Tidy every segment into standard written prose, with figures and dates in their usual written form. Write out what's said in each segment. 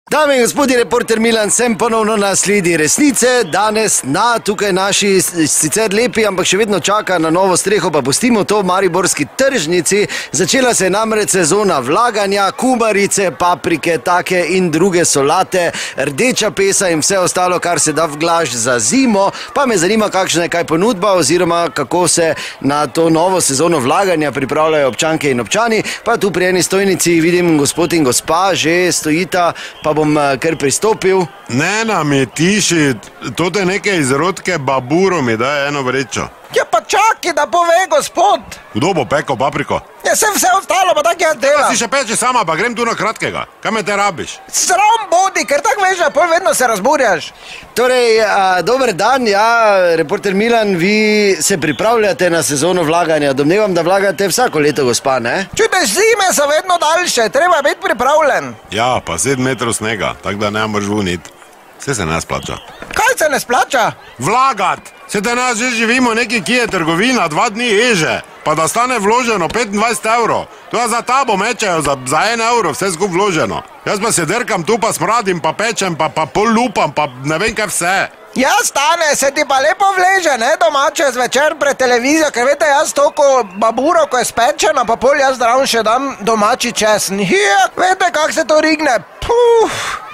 Dame in gospodje, reporter Milan, sem ponovno na sledi resnice. Danes na tukaj naši sicer lepi, ampak še vedno čaka na novo streho, pa pustimo to v mariborski tržnici. Začela se je namreč sezona vlaganja, kumarice, paprike, take in druge solate, rdeča pesa in vse ostalo, kar se da v glaž za zimo. Pa me zanima, kakšna je kaj ponudba oziroma kako se na to novo sezono vlaganja pripravljajo občanke in občani. Pa tu pri eni stojnici vidim gospod in gospa, že stojita, pa bom kar pristopil. Ne nam je tiši, to je neke izrodke baburo mi daje eno vrečo. Ja pa čaki, da pove gospod. Kdo bo pekel papriko? Ja sem vse ostalo, pa tak jaz delam. Si še peče sama, pa grem tu na kratkega. Kaj me te rabiš? Sram bodi, ker tak veš, da pol vedno se razburjaš. Torej, dober dan, ja, reporter Milan, vi se pripravljate na sezono vlaganja. Domnevam, da vlagate vsako leto, gospa, ne? Čujte, zime so vedno daljše, treba biti pripravljen. Ja, pa 7 metrov snega, tako da ne moraš vunit. Vse se ne splača. Kaj se ne splača? Vlagat! Se te nas že živimo neki, ki je trgovina, 2 dni ježe, pa da stane vloženo 25 evrov. To je za tabo mečejo, za 1 evro, vse skup vloženo. Jaz pa se derkam tu, pa smradim, pa pečem, pa pol lupam, pa ne vem kaj vse. Ja, stane, se ti pa lepo vleže, ne, domače zvečer pred televizijo, ker vete, jaz toliko baburo, ko je spečena, pa pol jaz zdravo še dam domači česen. Ja, vete, kak se to rigne.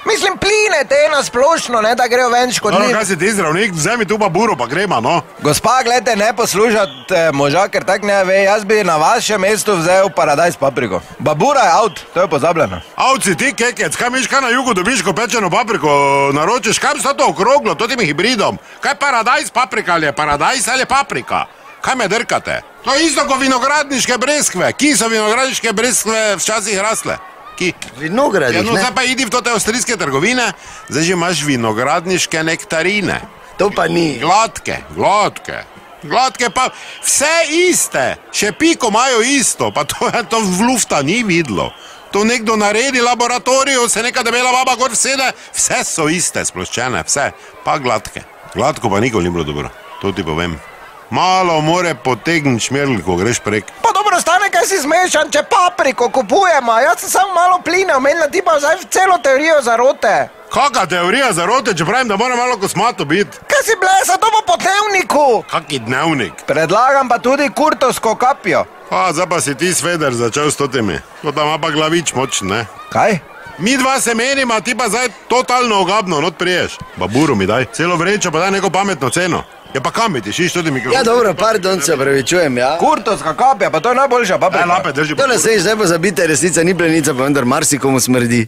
Mislim, pline te na splošno, ne, da grejo ven škodljivi. No, kaj si ti zdravnik, vzemi tu baburo, pa grema, no. Gospa, gledajte, ne poslušate moža, ker tak ne ve, jaz bi na vašem mestu vzel paradajz papriko. Babura je out, to je pozabljeno. Out si ti, kekec, kaj miš, kaj na jugu dobiš, ko pečeno papriko naročiš, kaj bi sta to okroglo, to tim hibridom? Kaj paradajz paprika ali je paradajz ali je paprika? Kaj me drkate? To je isto kot vinogradniške breskve, ki so vinogradniške breskve včasih rasle. Vinogradih, ja, no, ne? zdaj pa idi v te avstrijske trgovine, zdaj že imaš vinogradniške nektarine. To pa ni. Gladke pa vse iste, še piko imajo isto, pa to v lufta ni videlo. To nekdo naredi laboratoriju, se neka debela baba gor vsede, vse so iste, sploščene, vse, pa gladke. Gladko pa nikoli ni bilo dobro, to ti povem. Malo more potegniti šmerl, ko greš prek. Pa dobro, stane, kaj si zmešan, če papriko kupujemo, jaz sem samo malo pline omenila, ti pa zdaj celo teorijo zarote. Kaka teorija zarote, če pravim, da mora malo kosmato biti? Kaj si blesa, to bo po dnevniku. Kaki dnevnik? Predlagam pa tudi kurtovsko kapjo. Zdaj pa si ti sveder začel s totimi. To tam ima pa glavič močen, ne? Kaj? Mi dva se menima, ti pa zdaj totalno ogabno, not priješ. Baburo mi daj, celo vrečo, pa daj neko pametno ceno. Ja pa kam mi ti šiš, to ti mikrofon? Ja dobro, pardon, se pravičujem, ja. Kurtovska kapja, pa to je najboljša paprika. Lape, drži. To ne sej, zdaj pa zabite, resnica ni plenica, pa vendar marsikomu smrdi.